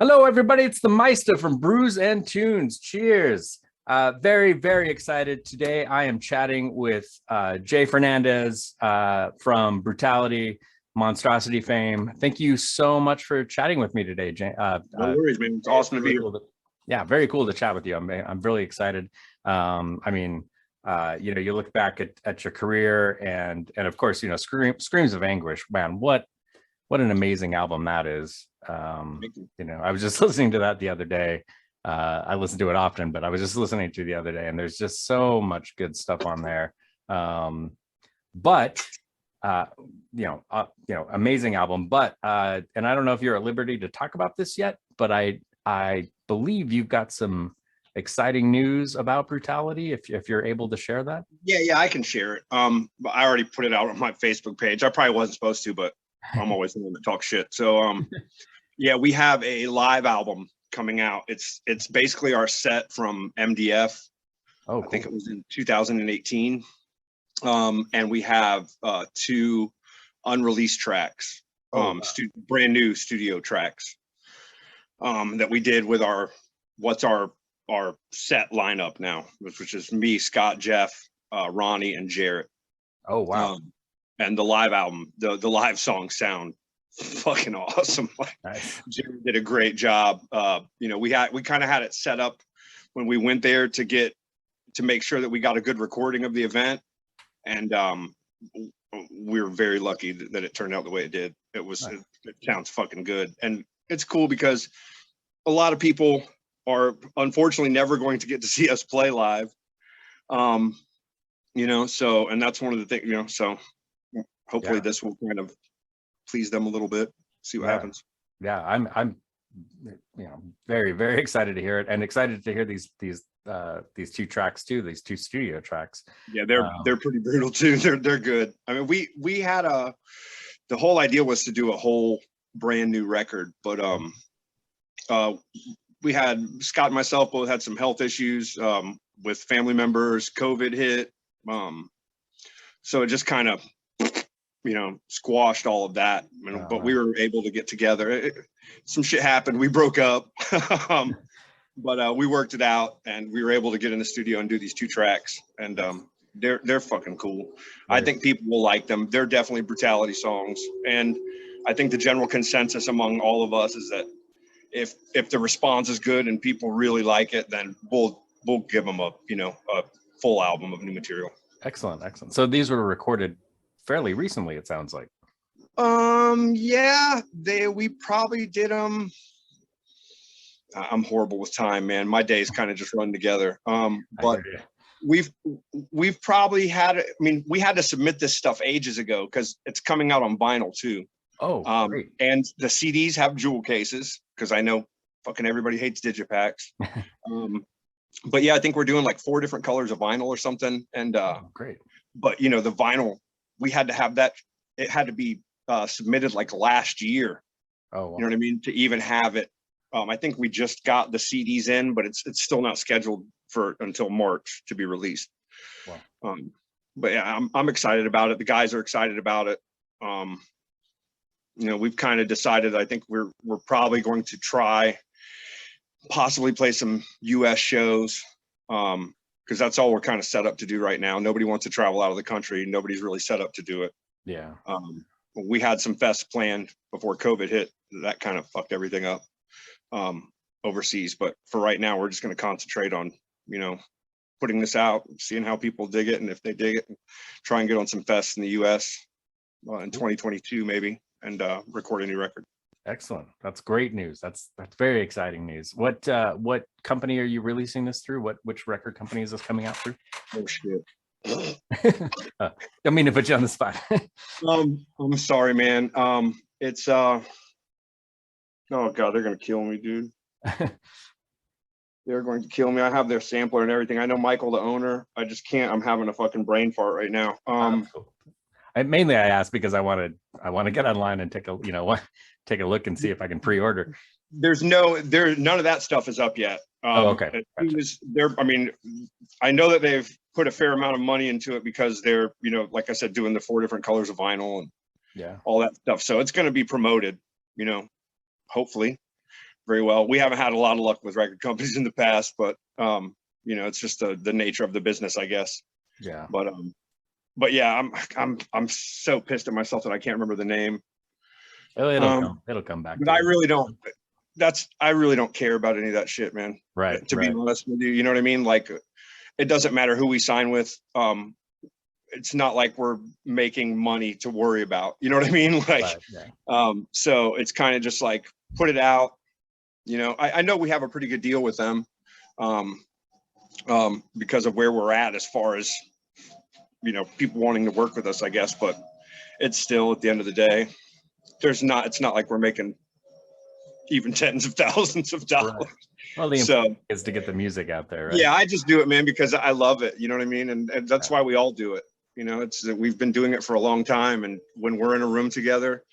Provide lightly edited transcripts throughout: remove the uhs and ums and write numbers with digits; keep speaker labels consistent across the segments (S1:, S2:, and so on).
S1: Hello, everybody. It's the Meista from Brews and Tunes. Cheers. Very, very excited today. I am chatting with Jay Fernandez from Brutality, Monstrosity fame. Thank you so much for chatting with me today, Jay.
S2: No worries, man. It's awesome to be here.
S1: Yeah, very cool to chat with you. I'm really excited. You look back at your career and of course, Screams of Anguish. Man, what an amazing album that is. I was just listening to that the other day. I listen to it often, but I was just listening to it the other day, and there's just so much good stuff on there. Amazing album. But and I don't know if you're at liberty to talk about this yet, but I believe you've got some exciting news about Brutality. If you're able to share that.
S2: Yeah, I can share it. But I already put it out on my Facebook page. I probably wasn't supposed to, but I'm always the one that talks shit. So yeah, we have a live album coming out. It's basically our set from MDF.
S1: Oh, cool.
S2: I think it was in 2018. And we have 2 unreleased tracks, brand new studio tracks that we did with our set lineup now, which is me, Scott, Jeff, Ronnie, and Jarrett. Oh wow. And the live album, the live songs sound fucking awesome.
S1: Nice.
S2: Jarrett did a great job. We kind of had it set up when we went there to make sure that we got a good recording of the event, and we were very lucky that it turned out the way it did. It sounds fucking good, and it's cool because a lot of people are unfortunately never going to get to see us play live. And that's one of the things, so hopefully this will kind of please them a little bit, see what happens.
S1: Yeah, I'm very, very excited to hear it, and excited to hear these 2 tracks too, these 2 studio tracks.
S2: Yeah, they're pretty brutal too. They're good. I mean, we had the whole idea was to do a whole brand new record, but we had Scott and myself both had some health issues with family members. COVID hit, so it just kind of squashed all of that. But we were able to get together. Some shit happened. We broke up, but we worked it out, and we were able to get in the studio and do these 2 tracks. And they're fucking cool. Right. I think people will like them. They're definitely Brutality songs, and I think the general consensus among all of us is that if the response is good and people really like it, then we'll give them a full album of new material.
S1: Excellent. So these were recorded fairly recently, it sounds like.
S2: Yeah, we probably did them. I'm horrible with time, man. My days kind of just run together. But we've probably had. I mean, we had to submit this stuff ages ago because it's coming out on vinyl too.
S1: Oh, great.
S2: And the CDs have jewel cases because I know fucking everybody hates digipacks. But yeah, I think we're doing like 4 different colors of vinyl or something. And
S1: great.
S2: But the vinyl, we had to have that. It had to be submitted like last year.
S1: Oh, wow.
S2: You know what I mean? To even have it. I think we just got the CDs in, but it's still not scheduled until March to be released.
S1: Wow.
S2: But yeah, I'm excited about it. The guys are excited about it. We've kind of decided. I think we're probably going to try, possibly play some U.S. shows, because that's all we're kind of set up to do right now. Nobody wants to travel out of the country. Nobody's really set up to do it.
S1: Yeah.
S2: We had some fests planned before COVID hit. That kind of fucked everything up overseas. But for right now, we're just going to concentrate on, putting this out, seeing how people dig it, and if they dig it, try and get on some fests in the U.S. In 2022 maybe, and record a new record.
S1: Excellent. That's great news. That's very exciting news. What company are you releasing this through? Which record company is this coming out through?
S2: Oh shit.
S1: Don't mean to put you on the spot.
S2: I'm sorry, man. It's oh god, they're gonna kill me, dude. They're going to kill me. I have their sampler and everything. I know Michael, the owner. I just can't. I'm having a fucking brain fart right now.
S1: Cool. I asked because I want to get online and take a look and see if I can pre-order.
S2: None of that stuff is up yet.
S1: Okay.
S2: Gotcha. I know that they've put a fair amount of money into it because they're, like I said, doing the 4 different colors of vinyl and all that stuff. So it's going to be promoted, hopefully very well. We haven't had a lot of luck with record companies in the past, but you know, it's just the nature of the business, I guess.
S1: Yeah.
S2: But yeah, I'm so pissed at myself that I can't remember the name.
S1: Oh, it'll come back.
S2: But I really don't. I really don't care about any of that shit, man.
S1: Right.
S2: To be honest with you, you know what I mean? Like, it doesn't matter who we sign with. It's not like we're making money to worry about. You know what I mean? Like, so it's kind of just like, put it out. You know, I know we have a pretty good deal with them, because of where we're at as far as, you know, people wanting to work with us, I guess. But it's still, at the end of the day, it's not like we're making even tens of thousands of dollars. Right.
S1: Well, the important is to get the music out there, right?
S2: Yeah, I just do it, man, because I love it. You know what I mean? And that's why we all do it. You know, we've been doing it for a long time. And when we're in a room together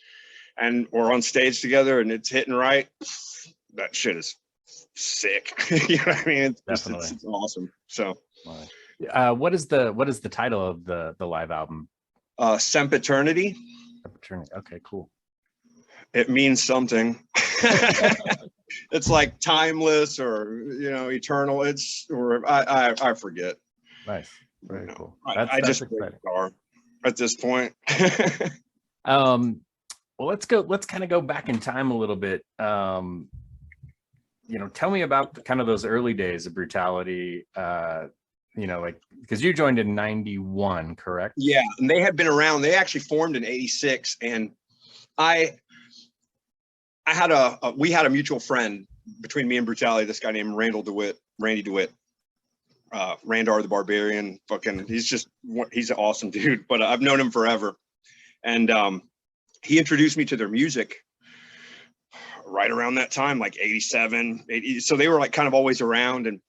S2: and we're on stage together and it's hitting right, that shit is sick. You know what I mean? It's awesome. So
S1: what is the title of the live album?
S2: Sempiternity.
S1: Okay, cool.
S2: It means something. It's like timeless, or, you know, eternal. I forget.
S1: Nice. Very cool.
S2: I just play guitar at this point.
S1: Well, let's kind of go back in time a little bit. You know, tell me about kind of those early days of Brutality. You know, like, because you joined in 91, correct?
S2: Yeah, and they had been around. They actually formed in 86, and we had a mutual friend between me and Brutality, this guy named Randy DeWitt, Randar the Barbarian. He's an awesome dude, but I've known him forever. And he introduced me to their music right around that time, like 87, 80. So they were like kind of always around. And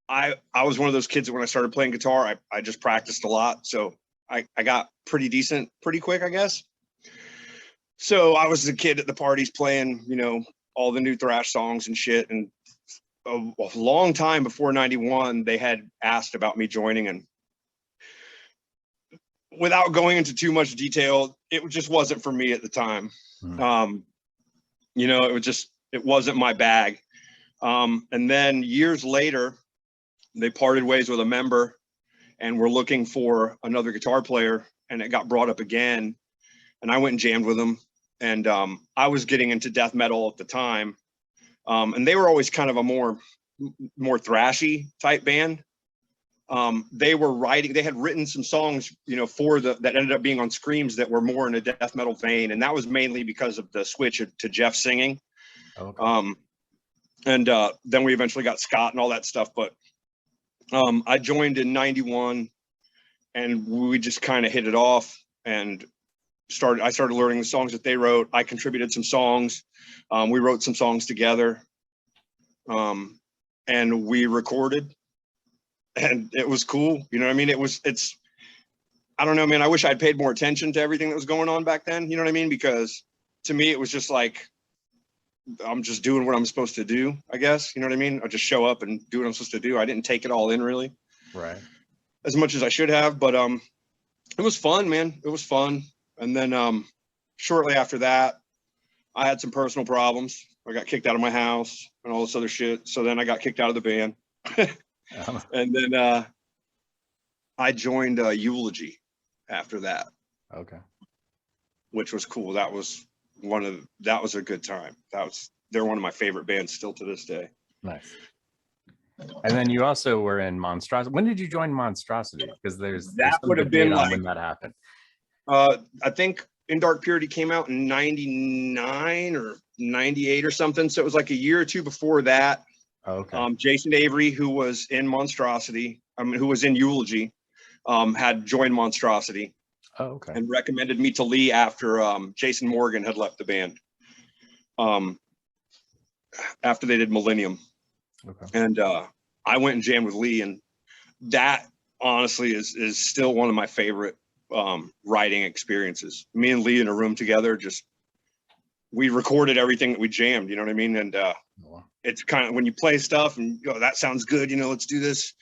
S2: I was one of those kids that when I started playing guitar, I just practiced a lot. So I got pretty decent pretty quick, I guess. So I was a kid at the parties playing, you know, all the new thrash songs and shit. And a long time before 91, they had asked about me joining, and without going into too much detail, it just wasn't for me at the time. You know, it wasn't my bag. And then years later, they parted ways with a member and were looking for another guitar player, and it got brought up again. And I went and jammed with them. And I was getting into death metal at the time. And they were always kind of a more thrashy type band. They had written some songs, you know, that ended up being on Screams that were more in a death metal vein. And that was mainly because of the switch to Jeff singing. Okay. And then we eventually got Scott and all that stuff. But I joined in 91, and we just kind of hit it off, and I started learning the songs that they wrote. I contributed some songs. We wrote some songs together, and we recorded, and it was cool. You know what I mean? I don't know, man. I wish I'd paid more attention to everything that was going on back then. You know what I mean? Because to me, it was just like, I'm just doing what I'm supposed to do, I guess. You know what I mean? I just show up and do what I'm supposed to do. I didn't take it all in, really.
S1: Right.
S2: As much as I should have, but it was fun, man. It was fun. And then shortly after that, I had some personal problems. I got kicked out of my house and all this other shit. So then I got kicked out of the band. And then I joined Eulogy after that. Okay. Which was cool. That was a good time. They're one of my favorite bands still to this day.
S1: Nice. And then you also were in Monstrosity. When did you join Monstrosity? Because there's
S2: would have been like
S1: when that happened.
S2: I think In Dark Purity came out in 99 or 98 or something. So it was like a year or two before that. Okay. Jason Avery, who was in Monstrosity, who was in Eulogy, had joined Monstrosity. Oh, okay. And recommended me to Lee after Jason Morgan had left the band. After they did Millennium. Okay. And I went and jammed with Lee, and that honestly is still one of my favorite writing experiences. Me and Lee in a room together, we recorded everything that we jammed, you know what I mean? And it's kind of when you play stuff and you go, that sounds good, you know, let's do this.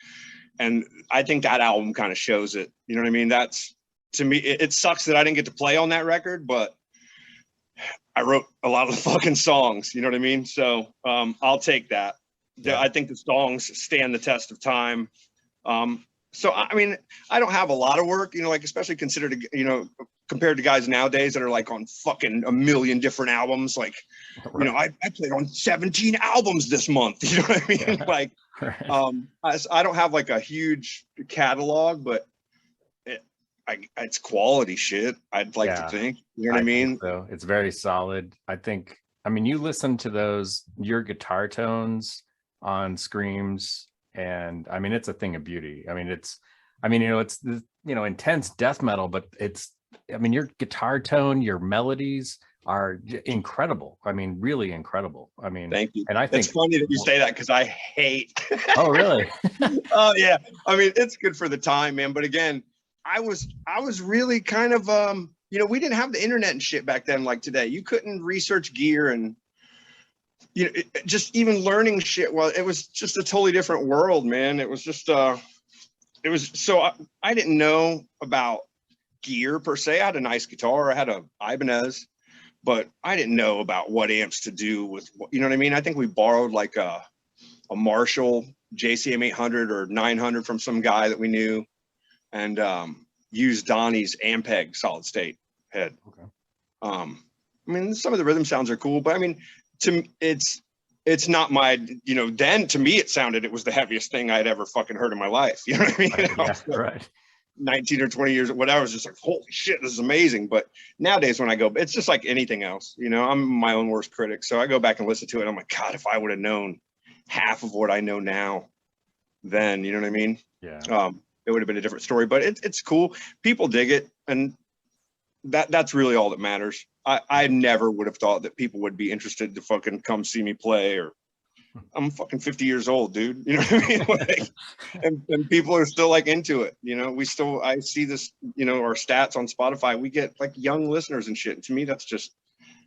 S2: And I think that album kind of shows it, you know what I mean? That's, to me, it sucks that I didn't get to play on that record, but I wrote a lot of the fucking songs, you know what I mean? So I'll take that.
S1: Yeah.
S2: I think the songs stand the test of time. So I mean, I don't have a lot of work, you know, like especially considered, you know, compared to guys nowadays that are like on fucking a million different albums. Like,
S1: Right.
S2: you know, I played on 17 albums this month. You know what I mean?
S1: Yeah.
S2: Like,
S1: Right.
S2: I don't have like a huge catalog, but it's quality shit. I'd like to
S1: Yeah.
S2: think, you know what I
S1: think
S2: mean?
S1: so. It's very solid. I mean, you listen to your guitar tones on Screams, and I mean, it's a thing of beauty. I mean, you know, it's this, you know, intense death metal, but I mean, your guitar tone, your melodies are incredible. I mean, really incredible. I mean,
S2: Thank you.
S1: and I
S2: It's
S1: think,
S2: funny that you say that because I hate.
S1: oh, really?
S2: Oh yeah. I mean, it's good for the time, man. But again, I was really kind of you know, we didn't have the internet and shit back then like today. You couldn't research gear and you know, just even learning shit. Well, it was just a totally different world, man. It was just it was so I didn't know about gear per se. I had a nice guitar. I had a Ibanez, but I didn't know about what amps to do with, you know what I mean? I think we borrowed like a Marshall JCM 800 or 900 from some guy that we knew, and used Donnie's Ampeg solid state head.
S1: Okay.
S2: I mean, some of the rhythm sounds are cool, but I mean, it's not my, you know, then to me it was the heaviest thing I'd ever fucking heard in my life. You know what I mean?
S1: Right. Yeah.
S2: Like
S1: Right.
S2: 19 or 20 years, whatever, I was just like, holy shit, this is amazing. But nowadays when I go, it's just like anything else, you know, I'm my own worst critic. So I go back and listen to it. And I'm like, God, if I would have known half of what I know now, then, you know what I mean?
S1: Yeah.
S2: It would have been a different story, but it's cool. People dig it. And that's really all that matters. I never would have thought that people would be interested to fucking come see me play, or I'm fucking 50 years old, dude. You know what I mean? Like, and people are still like into it. You know, I see this, you know, our stats on Spotify, we get like young listeners and shit. And to me, that's just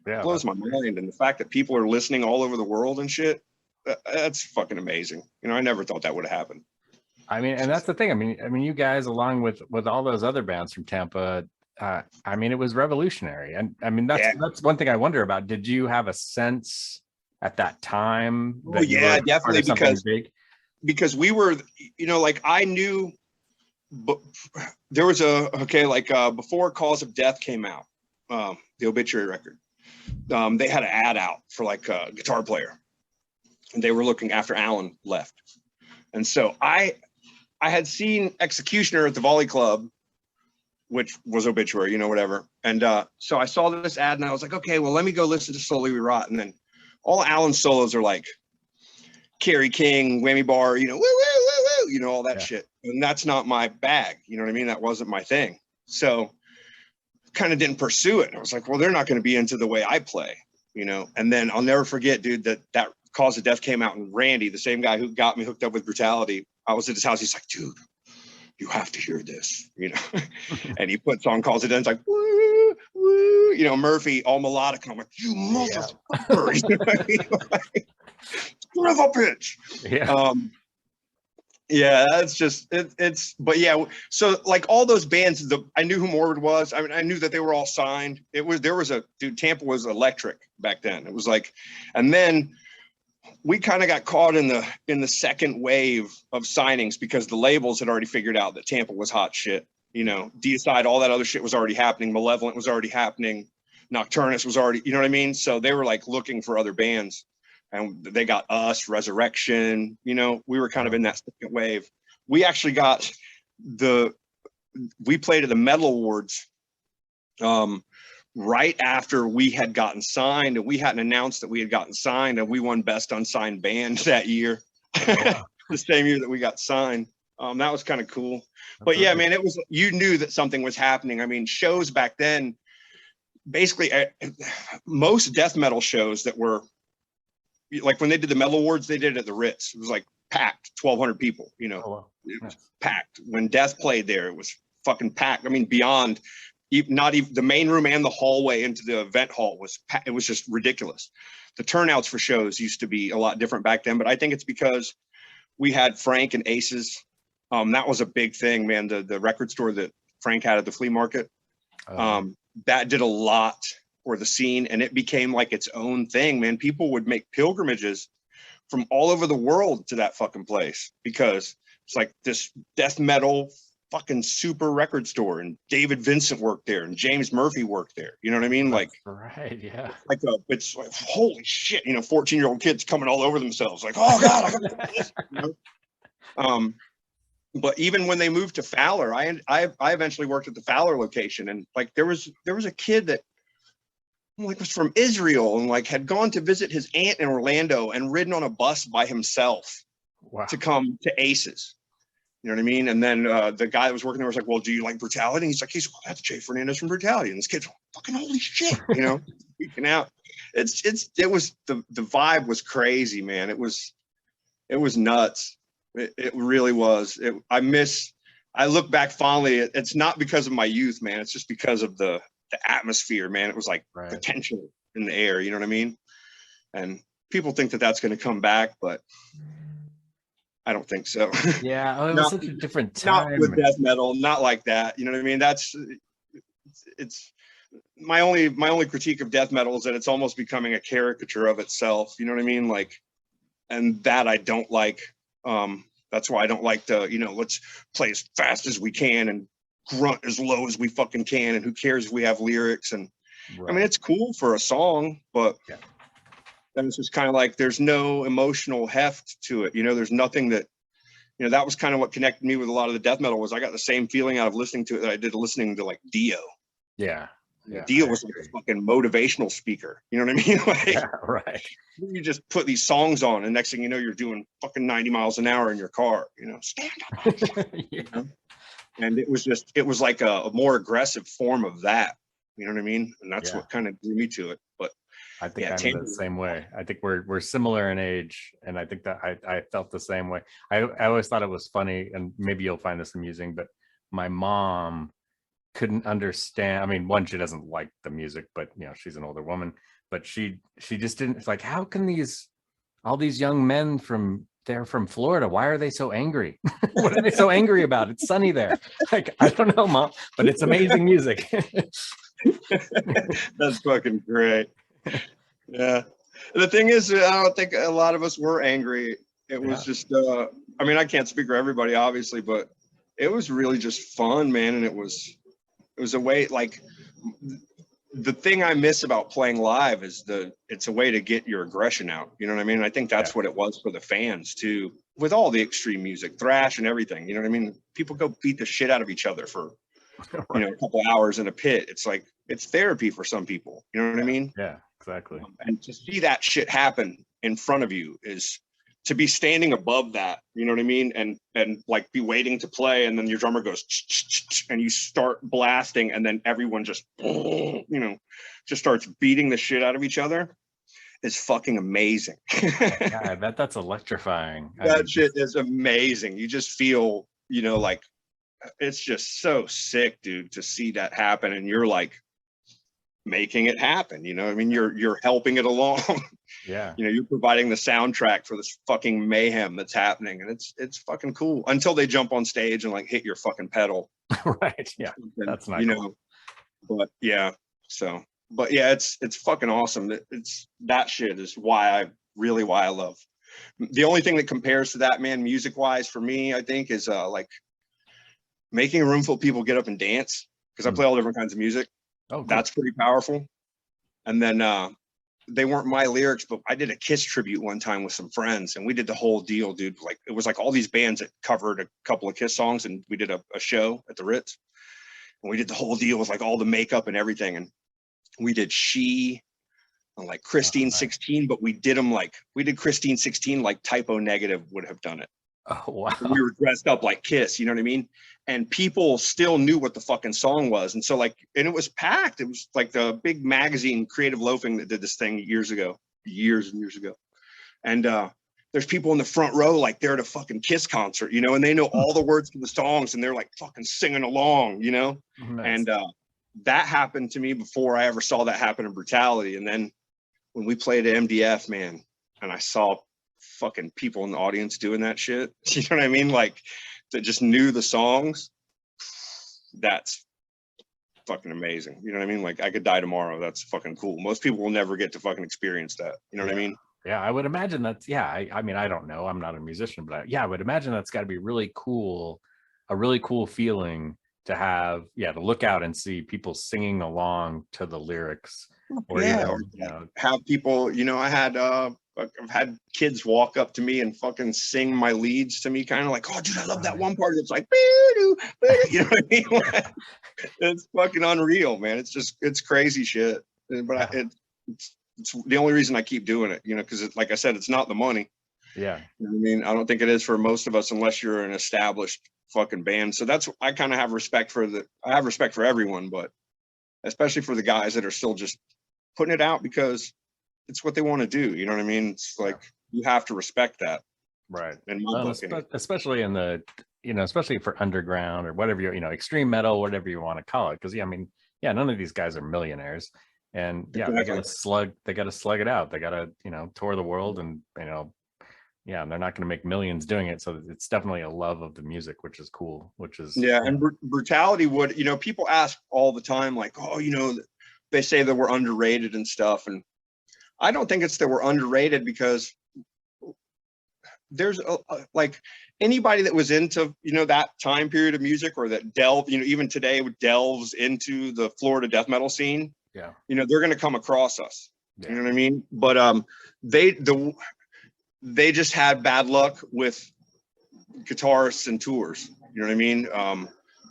S2: blows my mind. And the fact that people are listening all over the world and shit, that's fucking amazing. You know, I never thought that would have happened.
S1: I mean, and that's the thing. I mean, you guys, along with all those other bands from Tampa, I mean, it was revolutionary. And I mean, that's one thing I wonder about. Did you have a sense at that time that you were
S2: definitely,
S1: something big?
S2: Because we were, you know, like I knew, but there was before Cause of Death came out, the Obituary record, they had an ad out for like a guitar player, and they were looking after Alan left. And so I had seen Executioner at the Volley Club, which was Obituary, you know, whatever. And so I saw this ad and I was like, okay, well, let me go listen to Slowly We Rot. And then all Alan's solos are like Kerry King, whammy bar, you know, woo, woo, woo, woo, you know, all that shit. And that's not my bag. You know what I mean? That wasn't my thing. So kind of didn't pursue it. I was like, well, they're not going to be into the way I play, you know? And then I'll never forget, dude, that Cause of Death came out, and Randy, the same guy who got me hooked up with Brutality, I was at his house. He's like, dude, you have to hear this, you know? And he puts on Cause of Death. It's like, woo, woo, you know, Murphy, all melodic. I'm like, you motherfucker. You know what I mean? Like, rev up pitch.
S1: Yeah.
S2: Yeah, that's just it's but yeah, so like all those bands, I knew who Morbid was. I mean, I knew that they were all signed. Tampa was electric back then. It was like, and then we kind of got caught in the second wave of signings because the labels had already figured out that Tampa was hot shit. You know, Deicide, all that other shit was already happening. Malevolent was already happening. Nocturnus was already, you know what I mean? So they were like looking for other bands, and they got us, Resurrection. You know, we were kind of in that second wave. We actually got we played at the Metal Awards right after we had gotten signed, and we hadn't announced that we had gotten signed, and we won Best Unsigned Band that year. The same year that we got signed. That was kind of cool. But yeah, man, you knew that something was happening. I mean, shows back then, basically most death metal shows that were like, when they did the Metal Awards, they did it at the Ritz. It was like packed, 1,200 people, you know. It was packed. When Death played there, it was fucking packed. I mean, beyond, not even the main room and the hallway into the event hall was packed. It was just ridiculous. The turnouts for shows used to be a lot different back then, but I think it's because we had Frank and Aces. That was a big thing, man. The record store that Frank had at the flea market, that did a lot or the scene, and it became like its own thing, man. People would make pilgrimages from all over the world to that fucking place because it's like this death metal fucking super record store, and David Vincent worked there and James Murphy worked there. You know what I mean? Like,
S1: right, yeah.
S2: It's like holy shit, 14-year-old kids coming all over themselves, like, oh God, I gotta do this. But even when they moved to Fowler, I eventually worked at the Fowler location, and like there was a kid that like was from Israel and like had gone to visit his aunt in Orlando and ridden on a bus by himself to come to Aces. You know what I mean? And then the guy that was working there was like, well, do you like Brutality? And he's like, that's Jay Fernandez from Brutality. And this kid's fucking holy shit, freaking out. It was the vibe was crazy, man. It was nuts. It really was. I look back fondly. It's not because of my youth, man. It's just because of the atmosphere, man. It was like potential in the air. You know what I mean? And people think that that's going to come back, but I don't think so.
S1: Yeah, it was such a different time.
S2: Not with death metal, not like that. You know what I mean? It's my only critique of death metal is that it's almost becoming a caricature of itself. You know what I mean? Like, and that I don't like. That's why I don't like to, let's play as fast as we can and grunt as low as we fucking can. And who cares if we have lyrics? And I mean, it's cool for a song, but then it's just kind of like, there's no emotional heft to it. There's nothing that, that was kind of what connected me with a lot of the death metal was I got the same feeling out of listening to it that I did listening to like Dio.
S1: Yeah.
S2: Dio was like a fucking motivational speaker. You know what I mean? Like,
S1: right.
S2: You just put these songs on, and next thing you know, you're doing fucking 90 miles an hour in your car. Stand up. And it was like a more aggressive form of that. You know what I mean? And that's what kind of drew me to it. But
S1: I think I'm the same way. I think we're similar in age, and I think that I felt the same way. I always thought it was funny, and maybe you'll find this amusing, but my mom couldn't understand. I mean, one, she doesn't like the music, but she's an older woman, but she just didn't. It's like, how can all these young men they're from Florida, why are they so angry? What are they so angry about? It's sunny there. Like, I don't know, Mom, but it's amazing music.
S2: That's fucking great. Yeah. The thing is, I don't think a lot of us were angry. It was just, I mean, I can't speak for everybody, obviously, but it was really just fun, man. And it was a way, like, the thing I miss about playing live is it's a way to get your aggression out. You know what I mean? I think that's what it was for the fans too, with all the extreme music, thrash and everything. You know what I mean? People go beat the shit out of each other for, a couple hours in a pit. It's like, it's therapy for some people. You know what I mean?
S1: Yeah, exactly.
S2: And to see that shit happen in front of you is to be standing above that, you know what I mean? And like be waiting to play, and then your drummer goes and you start blasting, and then everyone just just starts beating the shit out of each other. Is fucking amazing.
S1: Yeah, I bet that's electrifying.
S2: That shit is amazing. You just feel, like it's just so sick, dude, to see that happen, and you're like making it happen. I mean, you're helping it along.
S1: Yeah.
S2: You're providing the soundtrack for this fucking mayhem that's happening, and it's fucking cool until they jump on stage and like hit your fucking pedal.
S1: Right. Yeah. That's not cool.
S2: But yeah. So, but yeah, it's fucking awesome. That shit is why I love. The only thing that compares to that, man, music wise for me, I think is like making a room full of people get up and dance, because I play all different kinds of music. Oh, cool. That's pretty powerful. And then they weren't my lyrics, but I did a Kiss tribute one time with some friends, and we did the whole deal, dude. Like, it was like all these bands that covered a couple of Kiss songs, and we did a show at the Ritz, and we did the whole deal with like all the makeup and everything. And we did She and like Christine 16, but we did Christine 16 like Typo Negative would have done it.
S1: Oh, wow.
S2: And we were dressed up like Kiss, you know what I mean? And people still knew what the fucking song was. And so like, and it was packed. It was like the big magazine, Creative Loafing, that did this thing years and years ago. And there's people in the front row, like they're at a fucking Kiss concert, and they know all the words to the songs, and they're like fucking singing along, Nice. And that happened to me before I ever saw that happen in Brutality. And then when we played at MDF, man, and I saw fucking people in the audience doing that shit, you know what I mean? Like, that just knew the songs. That's fucking amazing. You know what I mean? Like I could die tomorrow. That's fucking cool. Most people will never get to fucking experience that. You know what I mean?
S1: Yeah, I would imagine that's, yeah. I mean, I don't know. I'm not a musician, but I would imagine that's got to be really cool, a really cool feeling to have, to look out and see people singing along to the lyrics, or
S2: have people, I've had kids walk up to me and fucking sing my leads to me, kind of like, oh dude, I love that one part. It's like, you know what I mean? It's fucking unreal, man. It's crazy shit. But it's the only reason I keep doing it, because like I said, it's not the money.
S1: Yeah.
S2: You know what I mean? I don't think it is for most of us, unless you're an established fucking band. So that's, I kind of have respect for I have respect for everyone, but especially for the guys that are still just putting it out because it's what they want to do. You know what I mean? It's like, you have to respect that.
S1: Right.
S2: In my book,
S1: especially in the, especially for underground or whatever, extreme metal, whatever you want to call it. Cause none of these guys are millionaires, and they got to slug it out. They got to, tour the world, and, and they're not going to make millions doing it. So it's definitely a love of the music, which is cool,
S2: and Brutality would, people ask all the time, like, oh, they say that we're underrated and stuff. And I don't think it's that we're underrated, because there's like anybody that was into, that time period of music, or that delve, even today delves into the Florida death metal scene.
S1: Yeah.
S2: They're going to come across us. Yeah. You know what I mean? But they just had bad luck with guitarists and tours. You know what I mean?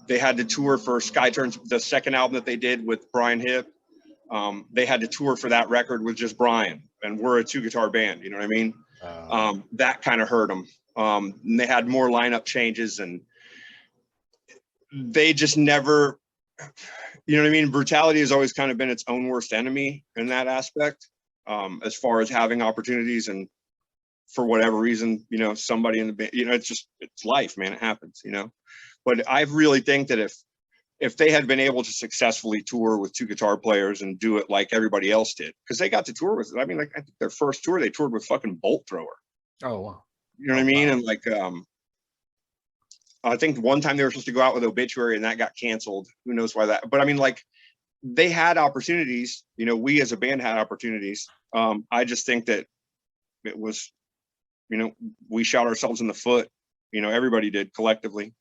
S2: They had to tour for Sky Turns, the second album that they did with Brian Hipp. They had to tour for that record with just Brian, and we're a 2-guitar band. You know what I mean? That kind of hurt them. And they had more lineup changes, and they just never, you know what I mean? Brutality has always kind of been its own worst enemy in that aspect, as far as having opportunities. And for whatever reason, somebody in the band, it's life, man. It happens, but I really think that if they had been able to successfully tour with 2 guitar players and do it like everybody else did, because they got to tour with, I mean, like, I think their first tour, they toured with fucking Bolt Thrower.
S1: Oh, wow.
S2: You know what I mean? Wow. And like, I think one time they were supposed to go out with Obituary, and that got canceled. Who knows why that, but I mean, like, they had opportunities, we as a band had opportunities. I just think that it was, we shot ourselves in the foot, everybody did collectively.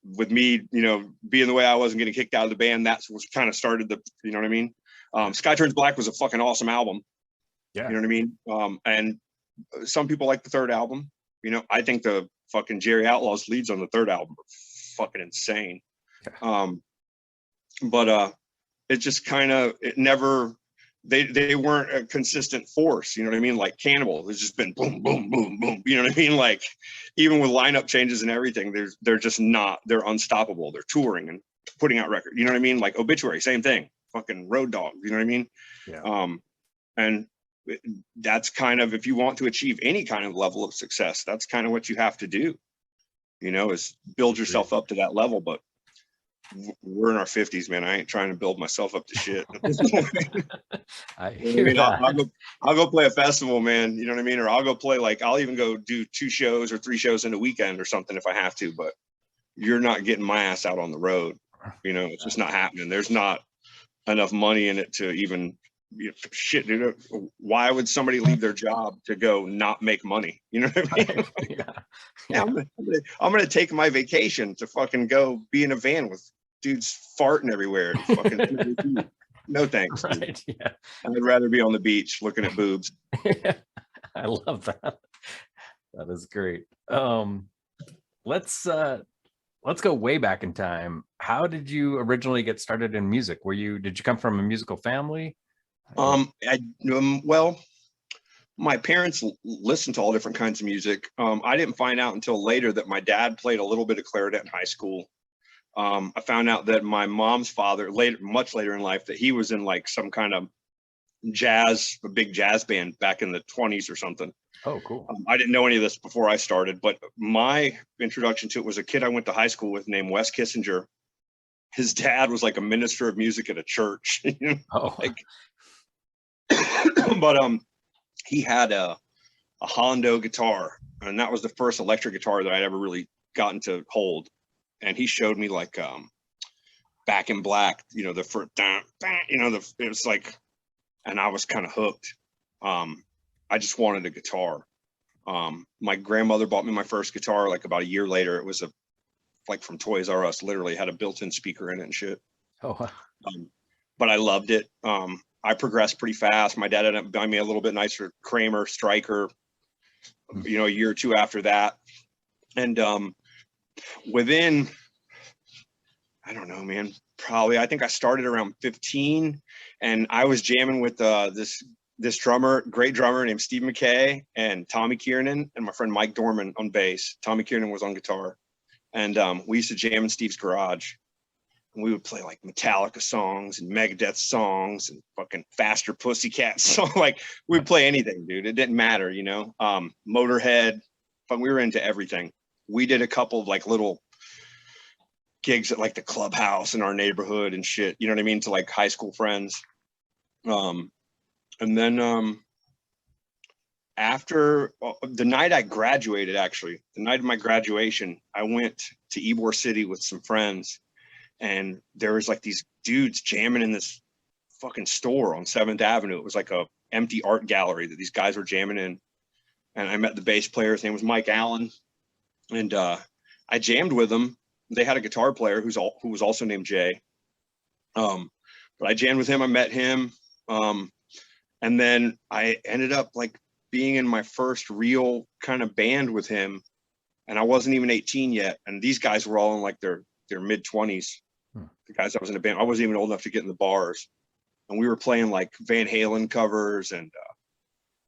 S2: With me, being the way I was and getting kicked out of the band, that's what kind of started the, you know what I mean? Sky Turns Black was a fucking awesome album. Yeah. You know what I mean? And some people like the third album. I think the fucking Jerry Outlaw's leads on the third album are fucking insane. But it just kind of, it never, they weren't a consistent force, you know what I mean? Like Cannibal, it's just been boom, boom, boom, boom. You know what I mean? Like, even with lineup changes and everything, they're just not, they're unstoppable. They're touring and putting out records. You know what I mean? Like Obituary, same thing. Fucking Road Dog. You know what I mean? Yeah. And that's kind of, if you want to achieve any kind of level of success, that's kind of what you have to do. Is build yourself up to that level. But we're in our 50s, man. I ain't trying to build myself up to shit. I'll go play a festival, man. You know what I mean? Or I'll go play, like, I'll even go do 2 shows or 3 shows in a weekend or something if I have to, but you're not getting my ass out on the road. It's just not happening. There's not enough money in it to even, shit, dude. Why would somebody leave their job to go not make money? You know what I mean? Yeah. I'm gonna take my vacation to fucking go be in a van with dudes farting everywhere. Fucking no thanks. Right, yeah. I'd rather be on the beach looking at boobs.
S1: I love that. That is great. Let's go way back in time. How did you originally get started in music? Did you come from a musical family?
S2: Well, my parents listened to all different kinds of music. I didn't find out until later that my dad played a little bit of clarinet in high school. I found out that my mom's father, much later in life, that he was in like some kind of a big jazz band back in the 20s or something.
S1: Oh, cool.
S2: I didn't know any of this before I started, but my introduction to it was a kid I went to high school with named Wes Kissinger. His dad was like a minister of music at a church.
S1: Oh.
S2: But he had a Hondo guitar, and that was the first electric guitar that I'd ever really gotten to hold. And he showed me like Back in Black, you know, the first, you know, it was like, and I was kind of hooked. I just wanted a guitar. My grandmother bought me my first guitar like about a year later. It was like from Toys R Us, literally had a built-in speaker in it and shit.
S1: Oh, wow.
S2: But I loved it. I progressed pretty fast. My dad ended up buying me a little bit nicer Kramer Striker, you know, a year or two after that. And within, I don't know, man, probably, I think I started around 15, and I was jamming with this drummer, great drummer named Steve McKay, and Tommy Kiernan, and my friend Mike Dorman on bass. Tommy Kiernan was on guitar. And we used to jam in Steve's garage. And we would play like Metallica songs and Megadeth songs and fucking Faster Pussycat songs. Like we'd play anything, dude. It didn't matter, you know. Motorhead, but we were into everything. We did a couple of like little gigs at like the clubhouse in our neighborhood and shit, you know what I mean, to like high school friends. And then after the night I graduated, actually, the night of my graduation, I went to Ybor City with some friends, and there was like these dudes jamming in this fucking store on 7th Avenue. It was like a empty art gallery that these guys were jamming in. And I met the bass player. His name was Mike Allen. And I jammed with them. They had a guitar player who was also named Jay. But I jammed with him. I met him. And then I ended up like being in my first real kind of band with him. And I wasn't even 18 yet. And these guys were all in like their mid 20s. The guys I was in a band, I wasn't even old enough to get in the bars. And we were playing like Van Halen covers and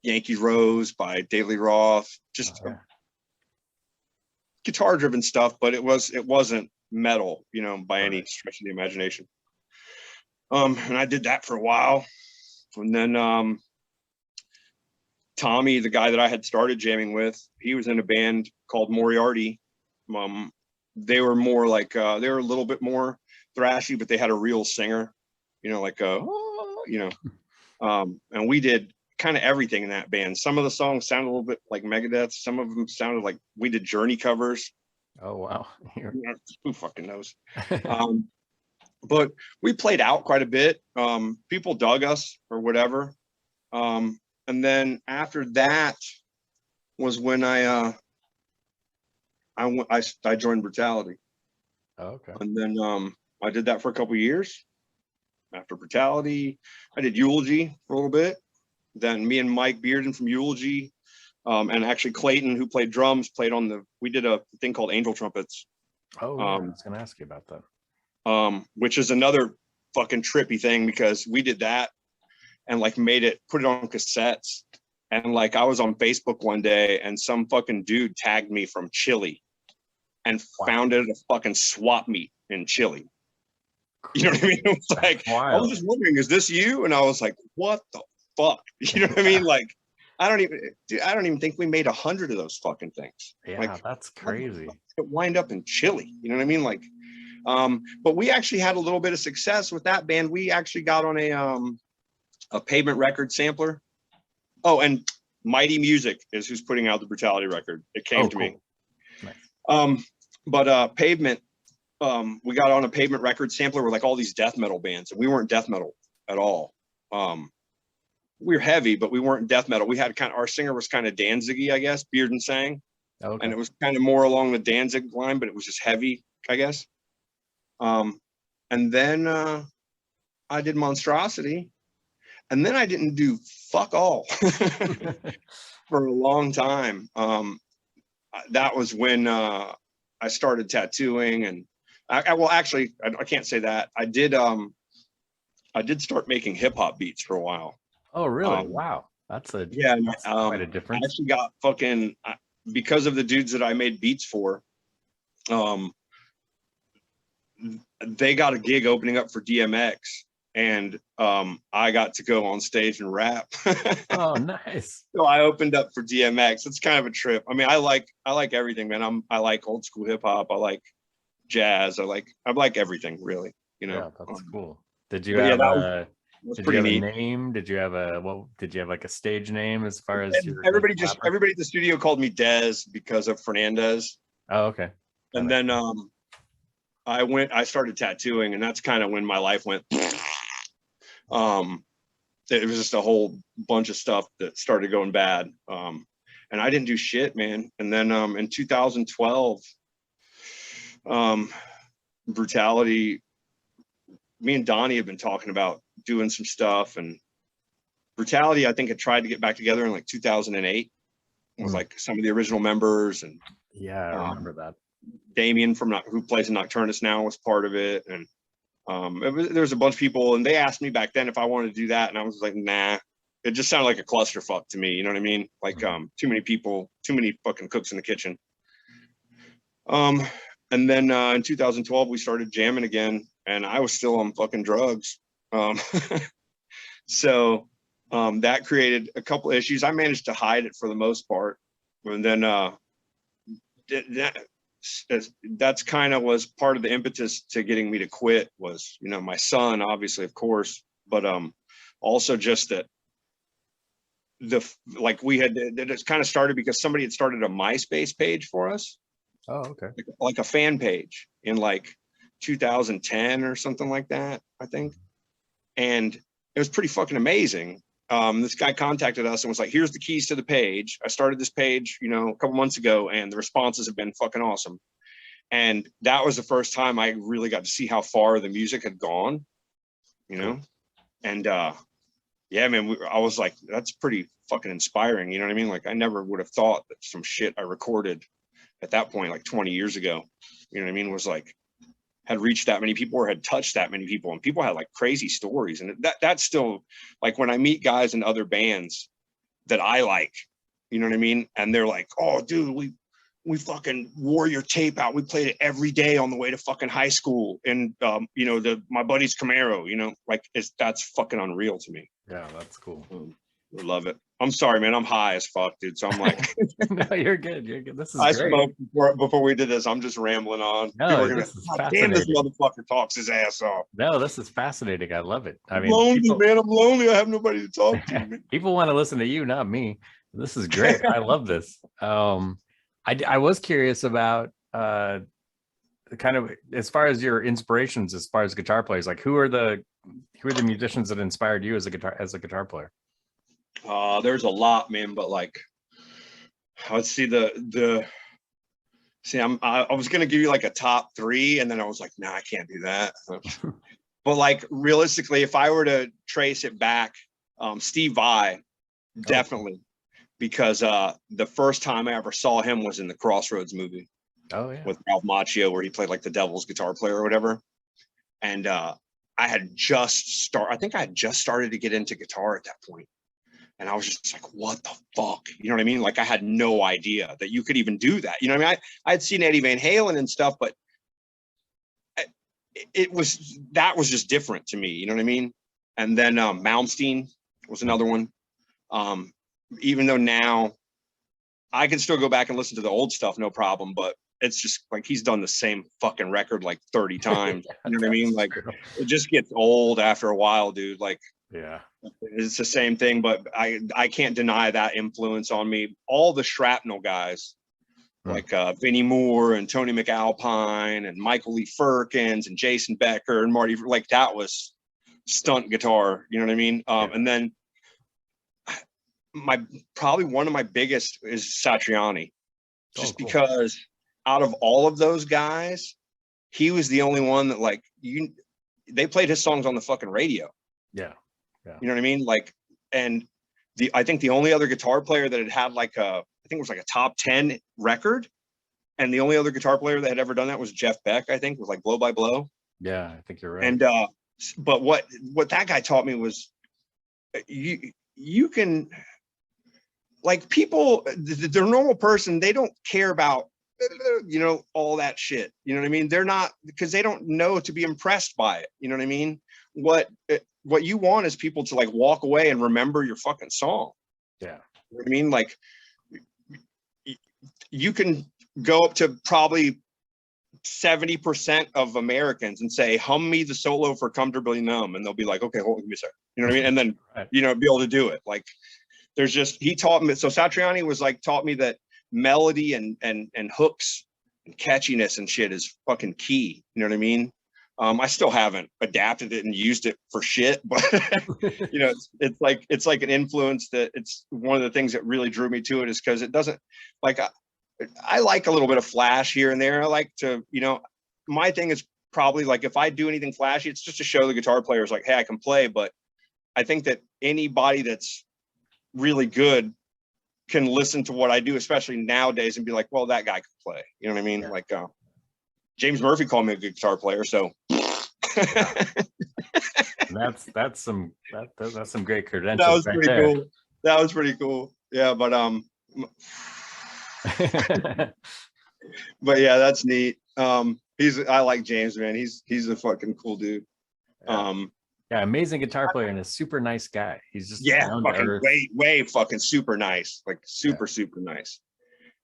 S2: Yankee Rose by Dave Lee Roth, just guitar driven stuff, but it wasn't metal, you know, by any stretch of the imagination. And I did that for a while. And then Tommy, the guy that I had started jamming with, he was in a band called Moriarty. They were more like, they were a little bit more thrashy, but they had a real singer, you know, like, you know, and we did kind of everything in that band. Some of the songs sounded a little bit like Megadeth. Some of them sounded like we did Journey covers.
S1: Oh, wow.
S2: Who fucking knows? But we played out quite a bit. People dug us or whatever. And then after that was when I joined Brutality.
S1: Oh, okay.
S2: And then I did that for a couple of years. After Brutality, I did Eulogy for a little bit. Then me and Mike Bearden from Eulogy, and actually Clayton, who played drums, we did a thing called Angel Trumpets.
S1: Oh, yeah, I was gonna ask you about that.
S2: Which is another fucking trippy thing, because we did that and like put it on cassettes. And like I was on Facebook one day and some fucking dude tagged me from Chile and founded a fucking swap meet in Chile. You know what I mean? It was like, I was just wondering, is this you? And I was like, what the fuck? You know what I mean? Like, I don't even think we made 100 of those fucking things.
S1: Yeah,
S2: like,
S1: that's crazy.
S2: It wind up in Chile. You know what I mean? Like, but we actually had a little bit of success with that band. We actually got on a Pavement record sampler. Oh, and Mighty Music is who's putting out the Brutality record. It came to me. Nice. But Pavement, we got on a Pavement record sampler with like all these death metal bands, and we weren't death metal at all. We were heavy, but we weren't death metal. We had our singer was kind of Danzig-y, I guess. Bearden sang, and it was kind of more along the Danzig line, but it was just heavy, I guess. And then I did Monstrosity, and then I didn't do fuck all for a long time. That was when I started tattooing, and well, actually, I can't say that. I did start making hip hop beats for a while.
S1: Oh, really? Wow. That's quite a difference.
S2: I actually got fucking, because of the dudes that I made beats for, they got a gig opening up for DMX, and I got to go on stage and rap.
S1: Oh, nice.
S2: So I opened up for DMX. It's kind of a trip. I mean, I like everything, man. I like old school hip hop. I like jazz. I like everything, really. You know.
S1: Yeah, that's cool. Did you have a name? Did you have like a stage name as far as
S2: everybody at the studio called me Dez because of Fernandez.
S1: Oh, okay.
S2: And then I started tattooing, and that's kind of when my life went. It was just a whole bunch of stuff that started going bad. And I didn't do shit, man. And then in 2012, Brutality, me and Donnie have been talking about doing some stuff, and Brutality, I think, had tried to get back together in like 2008 with like some of the original members. And
S1: yeah, I remember that.
S2: Damien who plays in Nocturnus now was part of it. And there was a bunch of people, and they asked me back then if I wanted to do that, and I was like, nah. It just sounded like a clusterfuck to me, you know what I mean? Like too many people, too many fucking cooks in the kitchen. And then in 2012 we started jamming again, and I was still on fucking drugs. So that created a couple issues. I managed to hide it for the most part, and then that's kind of was part of the impetus to getting me to quit was, you know, my son, obviously, of course, but also just that it kind of started because somebody had started a MySpace page for us.
S1: Oh, okay.
S2: Like a fan page in like 2010 or something like that, I think. And it was pretty fucking amazing. This guy contacted us and was like, here's the keys to the page. I started this page, you know, a couple months ago, and the responses have been fucking awesome. And that was the first time I really got to see how far the music had gone, you know? And yeah, man, I was like, that's pretty fucking inspiring. You know what I mean? Like, I never would have thought that some shit I recorded at that point, like 20 years ago, you know what I mean, was like, had reached that many people or had touched that many people, and people had like crazy stories. And that's still like when I meet guys in other bands that I like, you know what I mean? And they're like, oh dude, we fucking wore your tape out. We played it every day on the way to fucking high school. And you know, my buddy's Camaro, you know, like that's fucking unreal to me.
S1: Yeah, that's cool.
S2: I love it. I'm sorry, man. I'm high as fuck, dude. So I'm like,
S1: no, you're good. You're good. This is
S2: I
S1: great.
S2: smoked before we did this. I'm just rambling on.
S1: No,
S2: This is damn, this motherfucker talks his ass off.
S1: No, this is fascinating. I love it. I mean,
S2: man, I'm lonely. I have nobody to talk to.
S1: People want to listen to you, not me. This is great. I love this. I was curious about kind of as far as your inspirations, as far as guitar players, like who are the musicians that inspired you as a guitar player?
S2: There's a lot, man, but like, let's see I was gonna give you like a top 3, and then I was like, nah, I can't do that. But like realistically, if I were to trace it back, Steve Vai, definitely, because the first time I ever saw him was in the Crossroads movie.
S1: Oh yeah,
S2: with Ralph Macchio, where he played like the devil's guitar player or whatever. And I had just started to get into guitar at that point. And I was just like, what the fuck? You know what I mean? Like, I had no idea that you could even do that. You know what I mean? I had seen Eddie Van Halen and stuff, but that was just different to me. You know what I mean? And then Malmsteen was another one. Even though now I can still go back and listen to the old stuff, no problem, but it's just like he's done the same fucking record like 30 times. You know what I mean? Like, it just gets old after a while, dude. Like,
S1: yeah,
S2: it's the same thing, but I can't deny that influence on me. All the Shrapnel guys, like Vinnie Moore and Tony McAlpine and Michael Lee Firkins and Jason Becker and Marty, like that was stunt guitar. You know what I mean? And then probably one of my biggest is Satriani, just because out of all of those guys, he was the only one that like they played his songs on the fucking radio.
S1: Yeah. Yeah.
S2: You know what I mean? Like, and I think the only other guitar player that had like I think it was like a top 10 record. And the only other guitar player that had ever done that was Jeff Beck, I think, with like Blow by Blow.
S1: Yeah, I think you're right.
S2: And, but what that guy taught me was you can, like, people, the normal person, they don't care about, you know, all that shit. You know what I mean? They're not, because they don't know to be impressed by it. You know what I mean? What you want is people to like walk away and remember your fucking song.
S1: Yeah.
S2: You know what I mean? Like, you can go up to probably 70% of Americans and say, hum me the solo for Comfortably Numb. And they'll be like, okay, hold on, give me a second. You know what I mean? And then, you know, be able to do it. Like, he taught me. So Satriani was like, taught me that melody and hooks and catchiness and shit is fucking key. You know what I mean? I still haven't adapted it and used it for shit, but you know, it's like an influence that it's one of the things that really drew me to it is because it doesn't like, I like a little bit of flash here and there. I like to, you know, my thing is probably like, if I do anything flashy, it's just to show the guitar players like, hey, I can play. But I think that anybody that's really good can listen to what I do, especially nowadays, and be like, well, that guy can play. You know what I mean? Yeah. Like, James Murphy called me a good guitar player, so
S1: that's some great credentials.
S2: That was
S1: right
S2: pretty
S1: there.
S2: cool. That was pretty cool. Yeah, but but yeah, that's neat. I like James, man. He's a fucking cool dude.
S1: Yeah, amazing guitar player and a super nice guy. He's just
S2: fucking way fucking super nice, like super nice.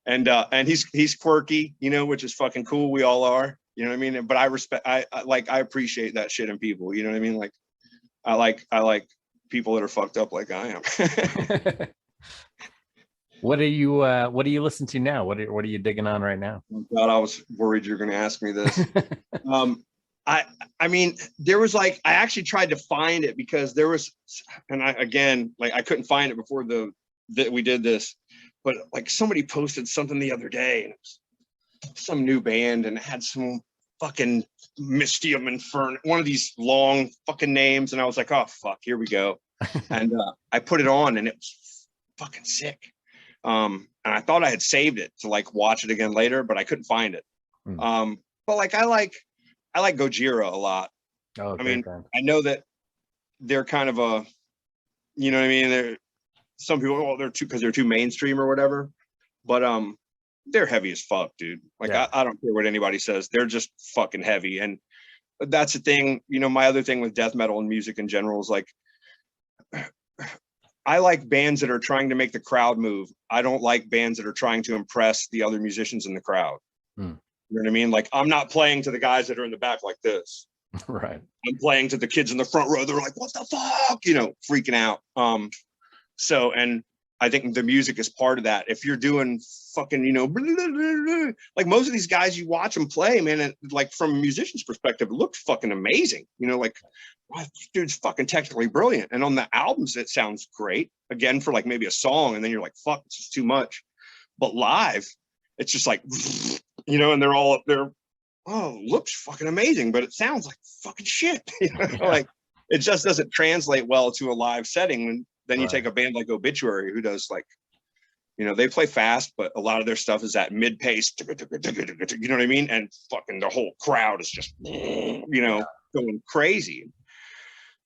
S2: And he's quirky, you know, which is fucking cool. We all are, you know what I mean? But I appreciate that shit in people, you know what I mean? Like I like people that are fucked up like I am.
S3: What do you listen to now? What are you digging on right now?
S2: Oh God, I was worried you're gonna ask me this. I mean, there was like, I actually tried to find it because there was, and I couldn't find it before that we did this. But like somebody posted something the other day and it was some new band and it had some fucking Mystium Infern, one of these long fucking names. And I was like, oh, fuck, here we go. And I put it on and it was fucking sick. And I thought I had saved it to like watch it again later, but I couldn't find it. But like, I like Gojira a lot.
S3: Oh,
S2: I mean, I know that they're kind of a, you know what I mean? Some people, because they're too mainstream or whatever, but they're heavy as fuck, dude. Like I don't care what anybody says, they're just fucking heavy. And that's the thing, you know, my other thing with death metal and music in general is like, I like bands that are trying to make the crowd move. I don't like bands that are trying to impress the other musicians in the crowd. You know what I mean? Like I'm not playing to the guys that are in the back like this.
S3: Right.
S2: I'm playing to the kids in the front row. They're like, what the fuck? You know, freaking out. So, and I think the music is part of that. If you're doing fucking, you know, like most of these guys, you watch them play, man, and like from a musician's perspective, it looks fucking amazing. You know, like, wow, this dude's fucking technically brilliant. And on the albums, it sounds great. Again, for like maybe a song, and then you're like, fuck, it's just too much. But live, it's just like, you know, and they're all up there. Oh, looks fucking amazing, but it sounds like fucking shit. You know? Like it just doesn't translate well to a live setting. And then you take a band like Obituary, who does like, you know, they play fast, but a lot of their stuff is at mid pace. You know what I mean? And fucking the whole crowd is just, you know, going crazy.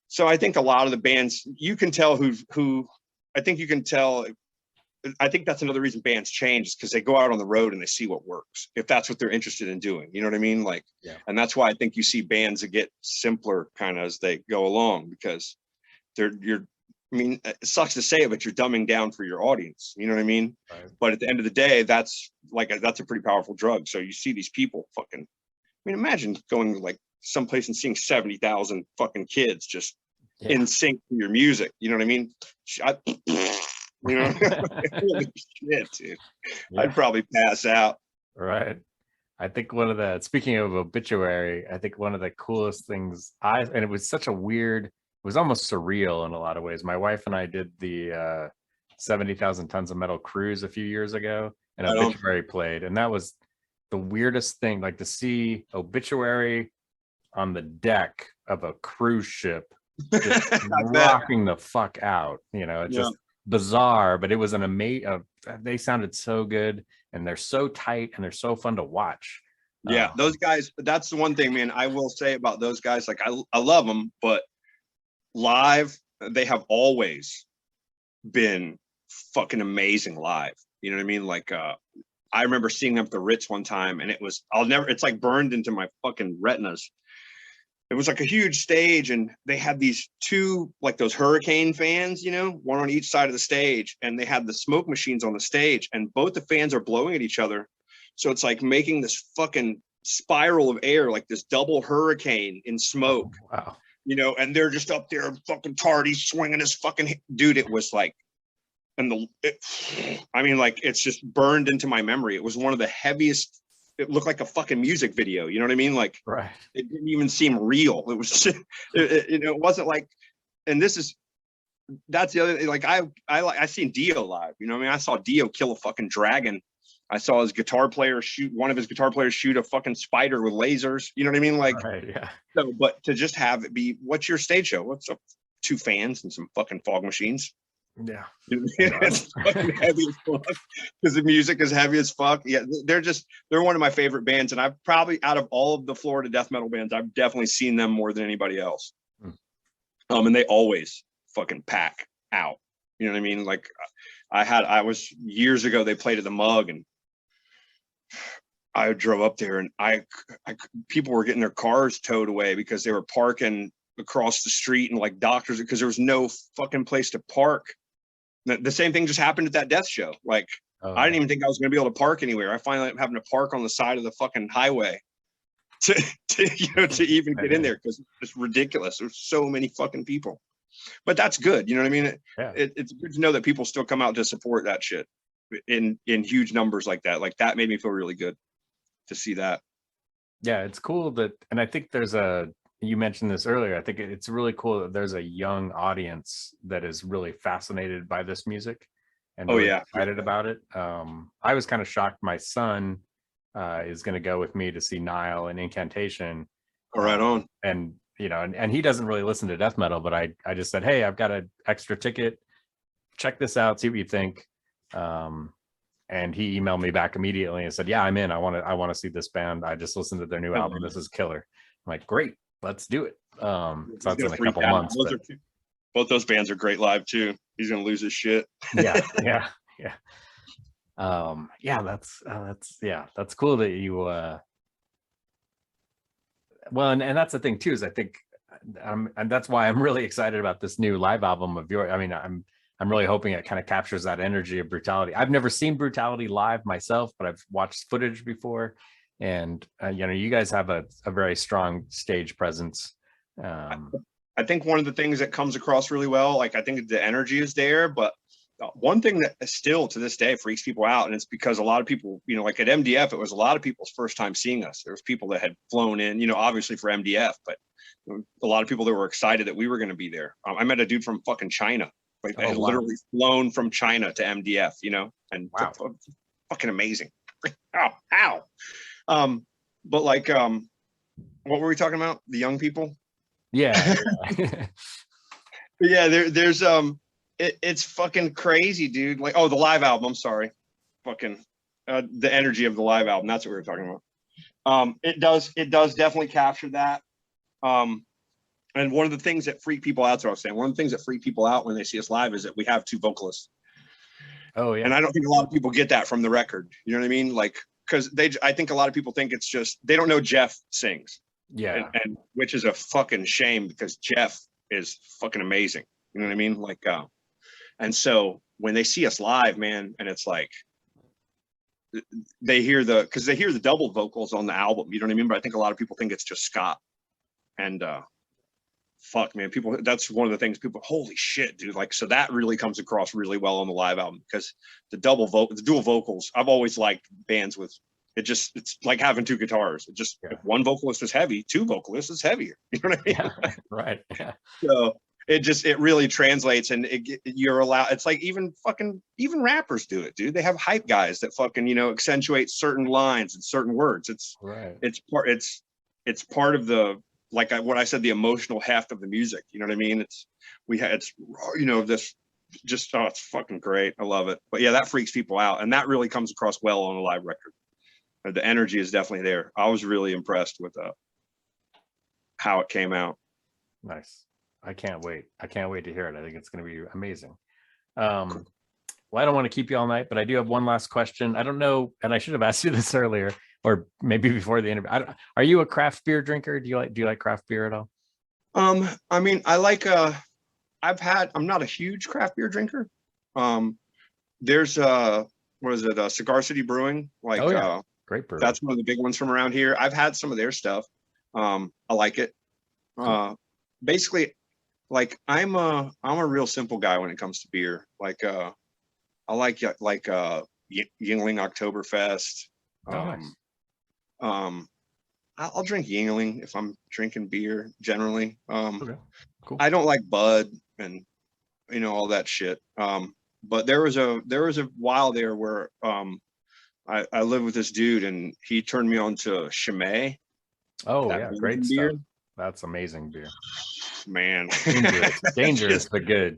S2: So I think a lot of the bands, you can tell who. I think you can tell. I think that's another reason bands change is because they go out on the road and they see what works, if that's what they're interested in doing. You know what I mean? Like, and that's why I think you see bands that get simpler kind of as they go along, because I mean, it sucks to say it, but you're dumbing down for your audience. You know what I mean? Right. But at the end of the day, that's a pretty powerful drug. So you see these people fucking, I mean, imagine going like someplace and seeing 70,000 fucking kids just in sync to your music. You know what I mean? You know, holy shit, dude. I'd probably pass out.
S3: Right. I think speaking of Obituary, I think one of the coolest things and it was such a weird, it was almost surreal in a lot of ways. My wife and I did the 70,000 Tons of Metal cruise a few years ago, and Obituary played. And that was the weirdest thing, like to see Obituary on the deck of a cruise ship, just rocking the fuck out. You know, it's just bizarre, but it was an amazing, they sounded so good, and they're so tight, and they're so fun to watch.
S2: Yeah, those guys, that's the one thing, man, I will say about those guys. Like I love them, but live, they have always been fucking amazing live. You know what I mean? Like I remember seeing them at the Ritz one time, and it's like burned into my fucking retinas. It was like a huge stage, and they had these two, like those hurricane fans, you know, one on each side of the stage, and they had the smoke machines on the stage, and both the fans are blowing at each other. So it's like making this fucking spiral of air, like this double hurricane in smoke.
S3: Oh, wow.
S2: You know, and they're just up there fucking tardy swinging his fucking dude. It was like, I mean, like, it's just burned into my memory. It was one of the heaviest it looked like a fucking music video. You know what I mean? Like,
S3: Right.
S2: it didn't even seem real. It was just, it wasn't like, and that's the other thing. Like I seen Dio live. You know what I mean? I saw Dio kill a fucking dragon. I saw one of his guitar players shoot a fucking spider with lasers. You know what I mean? Like,
S3: Right, yeah.
S2: no, but to just have it be, what's your stage show? What's up? 2 fans and some fucking fog machines.
S3: Yeah.
S2: It's fucking heavy as fuck because the music is heavy as fuck. Yeah, they're one of my favorite bands, and I've probably, out of all of the Florida death metal bands, I've definitely seen them more than anybody else. And they always fucking pack out. You know what I mean? Like, I was years ago, they played at the Mug, and I drove up there, and people were getting their cars towed away because they were parking across the street, and like doctors, because there was no fucking place to park. The same thing just happened at that death show. Like, I didn't even think I was going to be able to park anywhere. I finally ended up having to park on the side of the fucking highway to even get in there, because it's just ridiculous. There's so many fucking people, but that's good. You know what I mean? It's good to know that people still come out to support that shit in huge numbers like that. Like, that made me feel really good to see that.
S3: Yeah, it's cool that, and I think you mentioned this earlier. I think it's really cool that there's a young audience that is really fascinated by this music and really excited about it. I was kind of shocked. My son is going to go with me to see Nile and Incantation.
S2: Right on.
S3: And you know, and he doesn't really listen to death metal, but I just said, hey, I've got an extra ticket. Check this out. See what you think. And he emailed me back immediately and said, yeah, I'm in. I want to see this band. I just listened to their new album. This is killer. I'm like, great. Let's do it. So that's in a couple months.
S2: Both those bands are great live too. He's gonna lose his shit.
S3: Yeah. That's cool that you. Well, and that's the thing too, is I think, and that's why I'm really excited about this new live album of yours. I mean, I'm really hoping it kind of captures that energy of Brutality. I've never seen Brutality live myself, but I've watched footage before. And you know, you guys have a very strong stage presence.
S2: I think one of the things that comes across really well, like, I think the energy is there, but one thing that still to this day freaks people out, and it's because a lot of people, you know, like at MDF, it was a lot of people's first time seeing us. There was people that had flown in, you know, obviously for MDF, but a lot of people that were excited that we were going to be there. I met a dude from fucking China, like, I had literally flown from China to MDF, you know, and fucking amazing. Ow. But like, what were we talking about? The young people?
S3: Yeah.
S2: Yeah, there's it's fucking crazy, dude. Like, oh, the live album, I'm sorry. Fucking the energy of the live album, that's what we were talking about. It does definitely capture that. And one of the things that freak people out, that's what I was saying, one of the things that freak people out when they see us live is that we have 2 vocalists.
S3: Oh yeah.
S2: And I don't think a lot of people get that from the record. You know what I mean? Like, because I think a lot of people think it's just, they don't know Jeff sings.
S3: Yeah.
S2: And which is a fucking shame, because Jeff is fucking amazing. You know what I mean? Like, and so when they see us live, man, and it's like, they hear the double vocals on the album. You know what I mean? But I think a lot of people think it's just Scott. And fuck, man, people, that's one of the things people, holy shit, dude. Like, so that really comes across really well on the live album, because the dual vocals, I've always liked bands with it's like having 2 guitars. It just, if one vocalist is heavy, 2 vocalists is heavier. You know what I mean?
S3: Yeah, right. Yeah.
S2: So it really translates, and you're allowed. It's like even rappers do it, dude. They have hype guys that fucking, you know, accentuate certain lines and certain words. It's part of the, like what I said, the emotional heft of the music. You know what I mean? It's you know, this just, oh, it's fucking great. I love it. But yeah, that freaks people out, and that really comes across well on a live record. The energy is definitely there. I was really impressed with how it came out.
S3: Nice. I can't wait to hear it. I think it's going to be amazing. Well, I don't want to keep you all night, but I do have one last question. I don't know, and I should have asked you this earlier, or maybe before the interview. Are you a craft beer drinker? Do you like craft beer at all?
S2: I mean, I like I'm not a huge craft beer drinker. There's what is it? Cigar City Brewing. Like,
S3: oh, yeah. Great brew.
S2: That's one of the big ones from around here. I've had some of their stuff. I like it. Cool. Basically, like, I'm a real simple guy when it comes to beer. Like, I like Yingling Oktoberfest.
S3: Nice.
S2: I'll drink Yingling if I'm drinking beer generally.
S3: Okay, cool.
S2: I don't like Bud and all that shit. But there was a while there where I lived with this dude and he turned me on to Chimay.
S3: Oh yeah, great
S2: beer.
S3: stuff. That's amazing beer.
S2: Man,
S3: dangerous but good.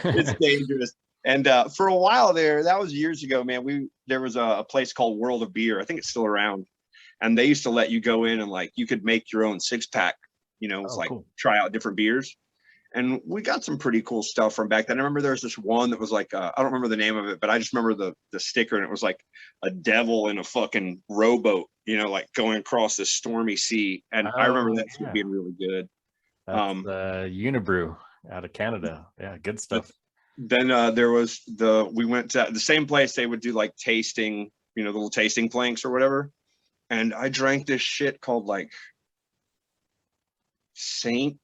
S2: It's dangerous. And for a while there, that was years ago, man. There was a place called World of Beer. I think it's still around. And they used to let you go in and like you could make your own 6-pack. It's like cool. Try out different beers. And we got some pretty cool stuff from back then. I remember there was this one that was like, I don't remember the name of it, but I just remember the sticker, and it was like a devil in a fucking rowboat, like going across this stormy sea. And I remember that being really good.
S3: That's Unibrew out of Canada. Yeah, good stuff.
S2: Then there was we went to the same place. They would do like tasting, little tasting planks or whatever. And I drank this shit called like Saint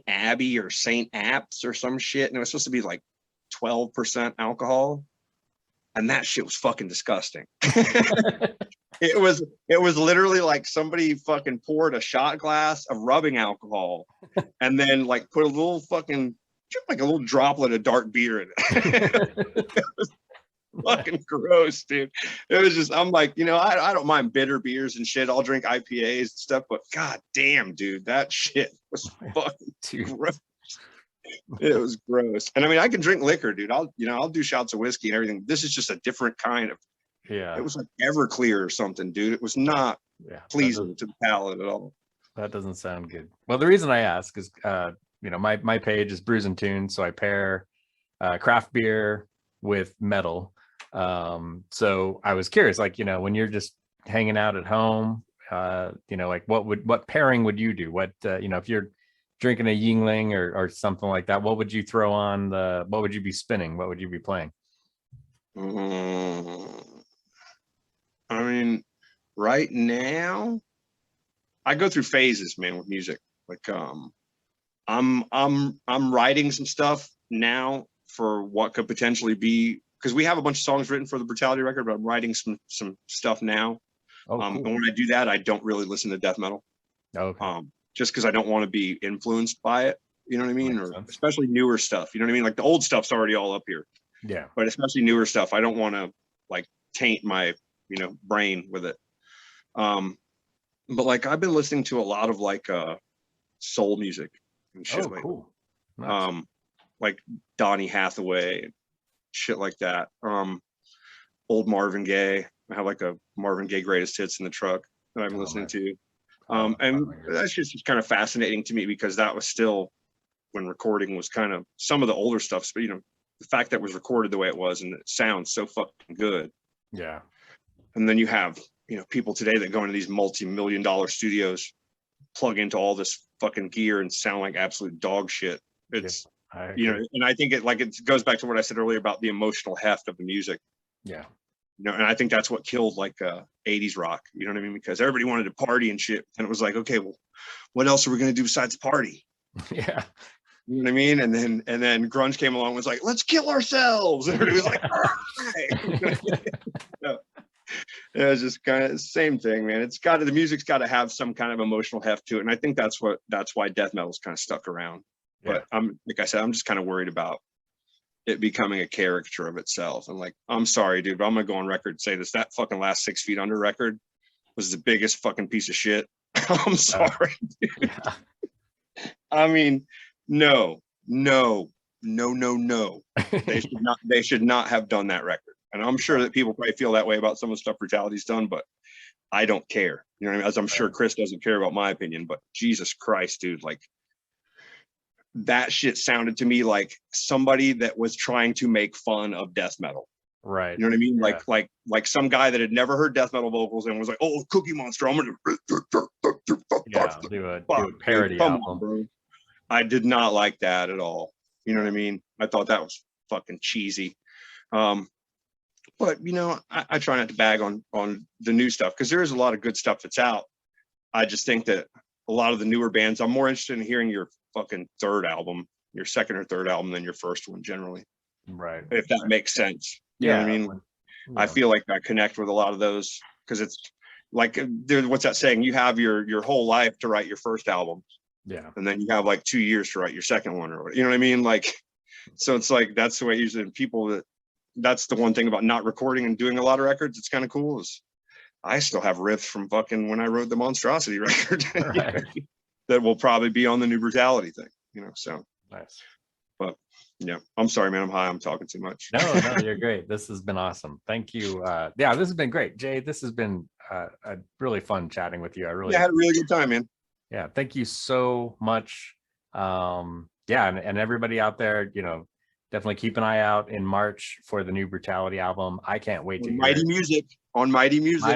S2: Abbey or Saint Apps or some shit, and it was supposed to be like 12% alcohol, and that shit was fucking disgusting. It was literally like somebody fucking poured a shot glass of rubbing alcohol and then like put a little fucking like a little droplet of dark beer in it. It was fucking gross, dude. It was just, I'm like, I don't mind bitter beers and shit. I'll drink IPAs and stuff, but god damn, dude, that shit was fucking gross. It was gross. And I mean, I can drink liquor, dude. I'll do shots of whiskey and everything. This is just a different kind of, it was like Everclear or something, dude. It was not pleasing to the palate at all.
S3: That doesn't sound good. Well, the reason I ask is my page is Brews and Tunes, so I pair craft beer with metal. So I was curious, like, when you're just hanging out at home, like what pairing would you do? What, if you're drinking a Yingling or something like that, what would you throw on what would you be spinning? What would you be playing?
S2: I mean, right now I go through phases, man, with music. Like, I'm writing some stuff now for what could potentially be, because we have a bunch of songs written for the Brutality record, but I'm writing some stuff now.
S3: Cool.
S2: And when I do that, I don't really listen to death metal.
S3: Okay.
S2: Just because I don't want to be influenced by it. You know what I mean? Or especially newer stuff. You know what I mean? Like the old stuff's already all up here.
S3: Yeah.
S2: But especially newer stuff, I don't want to like taint my, brain with it. But like I've been listening to a lot of like soul music and shit.
S3: Cool. Nice.
S2: Like Donny Hathaway, shit like that. Old Marvin Gaye. I have like a Marvin Gaye greatest hits in the truck that I'm listening to. And that's just kind of fascinating to me because that was still when recording was kind of some of the older stuff, but the fact that it was recorded the way it was and it sounds so fucking good.
S3: Yeah.
S2: And then you have, people today that go into these multi-million-dollar studios, plug into all this fucking gear and sound like absolute dog shit. It's, and I think it goes back to what I said earlier about the emotional heft of the music.
S3: Yeah.
S2: And I think that's what killed like 80s rock, you know what I mean? Because everybody wanted to party and shit. And it was like, okay, well, what else are we going to do besides party?
S3: Yeah.
S2: You know what I mean? And then grunge came along and was like, let's kill ourselves. And everybody was like, all right. It was just kind of the same thing, man. The music's got to have some kind of emotional heft to it. And I think that's why death metal's kind of stuck around. Yeah. But like I said, I'm just kind of worried about it becoming a caricature of itself. And like, I'm sorry, dude, but I'm gonna go on record and say this: that fucking last 6 Feet Under record was the biggest fucking piece of shit. I'm sorry, dude. Yeah. I mean, no. They should not have done that record. And I'm sure that people probably feel that way about some of the stuff Brutality's done, but I don't care. You know what I mean? As I'm sure Chris doesn't care about my opinion, but Jesus Christ, dude, like that shit sounded to me like somebody that was trying to make fun of death metal.
S3: Right.
S2: You know what I mean? Yeah. Like some guy that had never heard death metal vocals and was like, oh, Cookie Monster, I'm gonna
S3: do a parody album.
S2: Bro. I did not like that at all. You know what I mean? I thought that was fucking cheesy. But I try not to bag on the new stuff because there is a lot of good stuff that's out. I just think that a lot of the newer bands, I'm more interested in hearing your fucking your second or third album than your first one generally.
S3: Right.
S2: If that makes sense. You know what I mean? Yeah. I feel like I connect with a lot of those because it's, like what's that saying? You have your whole life to write your first album.
S3: Yeah.
S2: And then you have like 2 years to write your second one, or you know what I mean? Like, so it's like, that's the way usually people that's the one thing about not recording and doing a lot of records. It's kind of cool is I still have riffs from fucking when I wrote the Monstrosity record
S3: Right.
S2: that will probably be on the new Brutality thing, you know? So,
S3: Nice.
S2: but yeah, I'm sorry, man. I'm high. I'm talking too much.
S3: No, you're great. This has been awesome. Thank you. Yeah, this has been great. Jay, this has been a really fun chatting with you.
S2: Yeah, I had a really good time, man.
S3: Yeah, thank you so much. Yeah, and everybody out there, you know, definitely keep an eye out in March for the new Brutality album. I can't wait to hear
S2: Mighty
S3: it.
S2: Music on Mighty Music.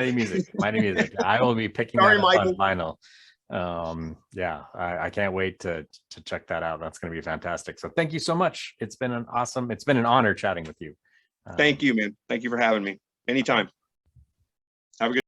S3: Mighty Music. I will be picking
S2: Sorry,
S3: that up
S2: Michael.
S3: on vinyl. Yeah, I can't wait to check that out. That's going to be fantastic. So thank you so much. It's been an honor chatting with you.
S2: Thank you, man. Thank you for having me. Anytime. Have a good